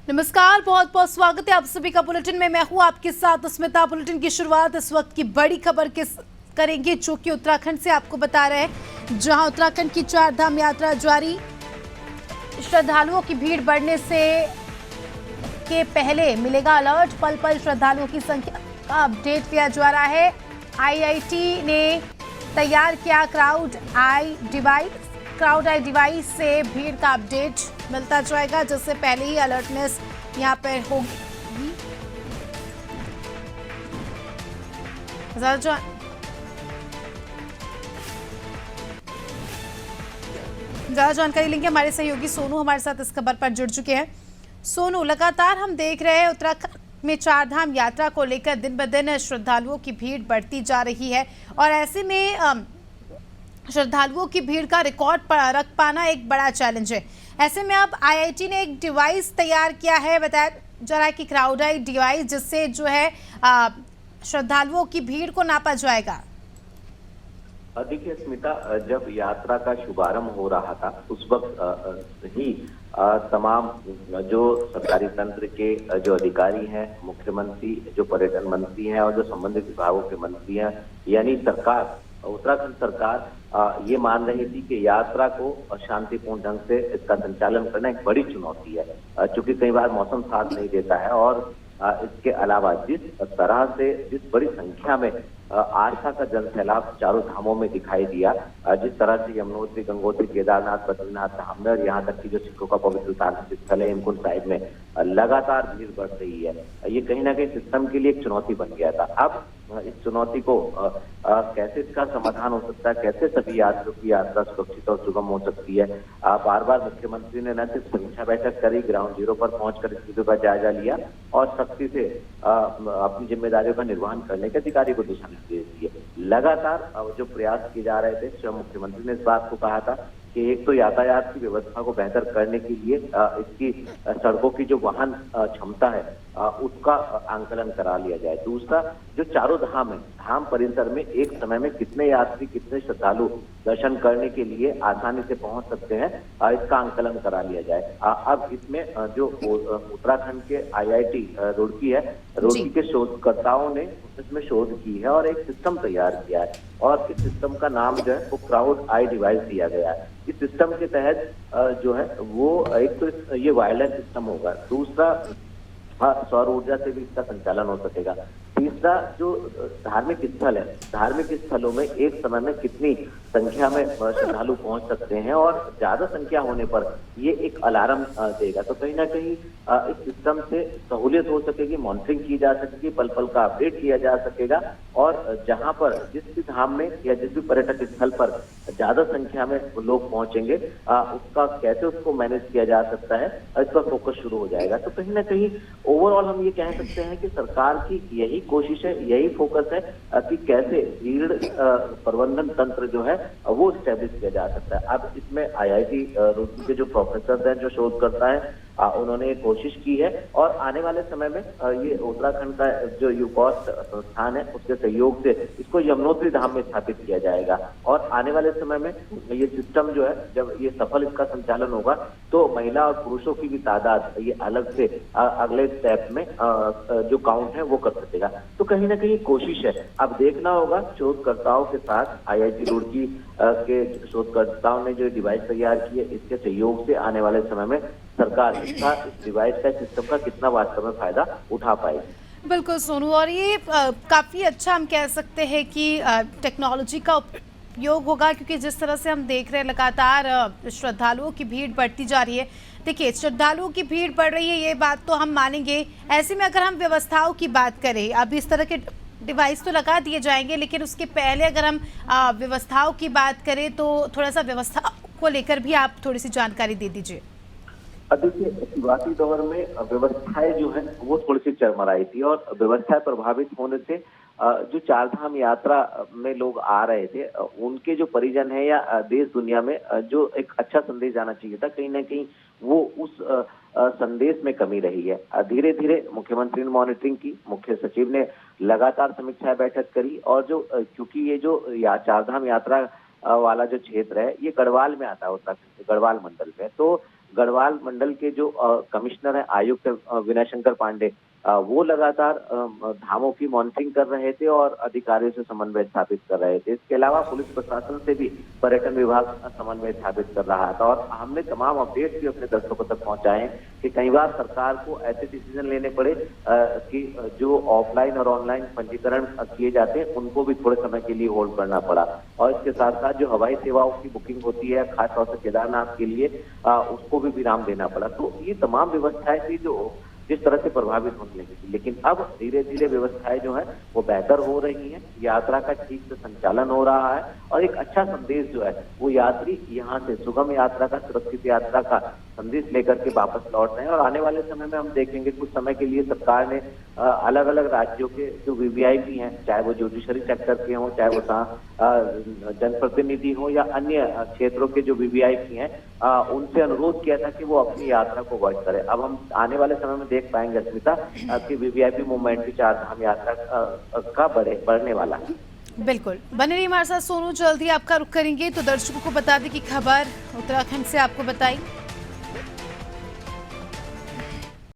नमस्कार, बहुत बहुत स्वागत है आप सभी का बुलेटिन में। मैं हूं आपके साथ स्मिता। बुलेटिन की शुरुआत इस वक्त की बड़ी खबर के करेंगे जो कि उत्तराखंड से आपको बता रहे हैं, जहां उत्तराखंड की चार धाम यात्रा जारी। श्रद्धालुओं की भीड़ बढ़ने से के पहले मिलेगा अलर्ट। पल पल श्रद्धालुओं की संख्या का अपडेट किया जा रहा है। आईआईटी ने तैयार किया क्राउड आई डिवाइस से भीड़ का अपडेट मिलता जाएगा, जिससे पहले ही अलर्टनेस यहां पर होगी। ज्यादा जानकारी लेंगे, हमारे सहयोगी सोनू हमारे साथ इस खबर पर जुड़ चुके हैं। सोनू, लगातार हम देख रहे हैं उत्तराखंड में चार धाम यात्रा को लेकर दिन ब दिन श्रद्धालुओं की भीड़ बढ़ती जा रही है और ऐसे में श्रद्धालुओं की भीड़ का रिकॉर्ड रख पाना एक बड़ा चैलेंज है। ऐसे में अब आईआईटी ने एक डिवाइस तैयार किया है, बताया जा रहा है कि क्राउड आई डिवाइस, जिससे जो है श्रद्धालुओं की भीड़ को नापा जाएगा। देखिए स्मिता, जब यात्रा का शुभारंभ हो रहा था उस वक्त ही तमाम जो सरकारी तंत्र के जो अधिकारी हैं, मुख्यमंत्री, जो पर्यटन मंत्री हैं और जो संबंधित विभागों के मंत्री हैं, यानी सरकार, उत्तराखंड सरकार ये मान रही थी कि यात्रा को शांतिपूर्ण ढंग से इसका संचालन करना एक बड़ी चुनौती है, क्योंकि कई बार मौसम साथ नहीं देता है और इसके अलावा जिस तरह से, जिस बड़ी संख्या में आस्था का जन सैलाब चारों धामों में दिखाई दिया, जिस तरह से यमुनोत्री, गंगोत्री, केदारनाथ, बद्रीनाथ धाम में और यहाँ तक कि जो सिखों का पवित्र धार्मिक स्थल है हेमकुंड साहिब में लगातार भीड़ बढ़ रही है, ये कहीं ना कहीं सिस्टम के लिए एक चुनौती बन गया था। अब इस चुनौती को कैसे इसका समाधान हो सकता है, कैसे सभी यात्रियों की यात्रा सुरक्षित और सुगम हो सकती है। बार बार मुख्यमंत्री ने न सिर्फ समीक्षा बैठक करी, ग्राउंड जीरो पर पहुंचकर स्थिति का जायजा लिया और सख्ती से अपनी जिम्मेदारियों का निर्वहन करने के अधिकारी को दिशा निर्देश दिए। लगातार जो प्रयास किए जा रहे थे, स्वयं मुख्यमंत्री ने इस बात को कहा था कि एक तो यातायात की व्यवस्था को बेहतर करने के लिए इसकी सड़कों की जो वाहन क्षमता है उसका आंकलन करा लिया जाए। दूसरा, जो चारों धाम है, धाम परिसर में एक समय में कितने यात्री, कितने श्रद्धालु दर्शन करने के लिए आसानी से पहुंच सकते हैं, इसका आंकलन करा लिया जाए। अब इसमें जो उत्तराखंड के आईआईटी रुड़की है, रुड़की के शोधकर्ताओं ने इसमें शोध की है और एक सिस्टम तैयार किया है और इस सिस्टम का नाम जो है वो क्राउड आई डिवाइस दिया गया है। इस सिस्टम के तहत जो है वो एक तो ये वायरलेस सिस्टम होगा, दूसरा सौर ऊर्जा से भी इसका संचालन हो सकेगा, तीसरा जो धार्मिक स्थल है, धार्मिक स्थलों में एक समय में कितनी संख्या में श्रद्धालु पहुंच सकते हैं और ज्यादा संख्या होने पर ये एक अलार्म देगा। तो कहीं ना कहीं इस सिस्टम से सहूलियत हो सकेगी, मॉनिटरिंग की जा सकेगी, पल पल का अपडेट किया जा सकेगा और जहां पर जिस भी धाम में या जिस भी पर्यटक स्थल पर ज्यादा संख्या में लोग पहुंचेंगे उसका कैसे उसको मैनेज किया जा सकता है, इस पर फोकस शुरू हो जाएगा। तो कहीं ना कहीं ओवरऑल हम ये कह सकते हैं कि सरकार की यही कोशिश है, यही फोकस है कि कैसे भीड़ प्रबंधन तंत्र जो है वो स्टैब्लिश किया जा सकता है। अब इसमें आईआईटी रुड़की के जो प्रोफेसर हैं, जो शोधकर्ता है, उन्होंने कोशिश की है और आने वाले समय में ये उत्तराखंड का जो यूकॉस्ट संस्थान है उसके सहयोग से इसको यमुनोत्री धाम में स्थापित किया जाएगा और आने वाले समय में ये सिस्टम जो है, जब ये सफल इसका संचालन होगा तो महिला और पुरुषों की भी तादाद ये अलग से अगले स्टेप में जो काउंट है वो कर सकेगा। तो कहीं ना कहीं कोशिश है, अब देखना होगा शोधकर्ताओं के साथ आईआईटी रुड़की के शोधकर्ताओं ने जो डिवाइस तैयार की है, इसके सहयोग से आने वाले समय में सरकार इस डिवाइस का, सिस्टम का कितना वास्तव में फायदा उठा पाएगी। बिल्कुल सोनू, और ये काफी अच्छा हम कह सकते हैं कि टेक्नोलॉजी का उपयोग होगा, क्योंकि जिस तरह से हम देख रहे हैं लगातार श्रद्धालुओं की भीड़ बढ़ती जा रही है। देखिए, श्रद्धालुओं की भीड़ बढ़ रही है, ये बात तो हम मानेंगे। ऐसे में अगर हम व्यवस्थाओं की बात करें, अब इस तरह के डिवाइस तो लगा दिए जाएंगे, लेकिन उसके पहले अगर हम व्यवस्थाओं की बात करें तो थोड़ा सा व्यवस्था को लेकर भी आप थोड़ी सी जानकारी दे दीजिए। देखिए, शुरुआती दौर में व्यवस्थाएं जो है वो थोड़ी सी चरमराई थी और व्यवस्थाएं प्रभावित होने से जो चारधाम यात्रा में लोग आ रहे थे उनके जो परिजन है या देश दुनिया में जो एक अच्छा संदेश जाना चाहिए था, कहीं ना कहीं वो उस संदेश में कमी रही है। धीरे धीरे मुख्यमंत्री ने मॉनिटरिंग की, मुख्य सचिव ने लगातार समीक्षा बैठक करी और जो क्योंकि ये जो चारधाम यात्रा वाला जो क्षेत्र है ये गढ़वाल में आता है, उत्तराखंड के गढ़वाल मंडल में, तो गढ़वाल मंडल के जो कमिश्नर हैं, आयुक्त विनय शंकर पांडे, वो लगातार धामों की मॉनिटरिंग कर रहे थे और अधिकारियों से समन्वय स्थापित कर रहे थे। इसके अलावा पुलिस प्रशासन से भी पर्यटन विभाग समन्वय स्थापित कर रहा था और हमने तमाम अपडेट भी अपने दर्शकों तक पहुंचाए हैं कि कई बार सरकार को ऐसे डिसीजन लेने पड़े कि जो ऑफलाइन और ऑनलाइन पंजीकरण किए जाते हैं उनको भी थोड़े समय के लिए होल्ड करना पड़ा। और इसके साथ साथ जो हवाई सेवाओं की बुकिंग होती है खासतौर से केदारनाथ के लिए, उसको भी विराम देना पड़ा। तो ये तमाम व्यवस्थाएं थी जो जिस तरह से प्रभावित होने लगी थी, लेकिन अब धीरे धीरे व्यवस्थाएं जो है वो बेहतर हो रही हैं, यात्रा का ठीक से संचालन हो रहा है और एक अच्छा संदेश जो है वो यात्री यहाँ से सुगम यात्रा का, सुरक्षित यात्रा का संदेश लेकर के वापस लौट रहे हैं। और आने वाले समय में हम देखेंगे कुछ समय के लिए सरकार ने अलग अलग राज्यों के जो वीवीआईपी हैं, चाहे वो ज्योतिषरी सेक्टर के हों, चाहे वो जनप्रतिनिधि हो या अन्य क्षेत्रों के जो वीवीआईपी हैं, उनसे अनुरोध किया था कि वो अपनी यात्रा को अवॉइड करें। अब हम आने वाले समय में देख पाएंगे अस्मिता कि वीवीआईपी मूवमेंट भी चार धाम यात्रा का बढ़ने वाला है। बिल्कुल, बने रहिए हमारे साथ सोनू। जल्द ही आपका रुख करेंगे तो दर्शकों को बता दें कि खबर उत्तराखंड से आपको बताई।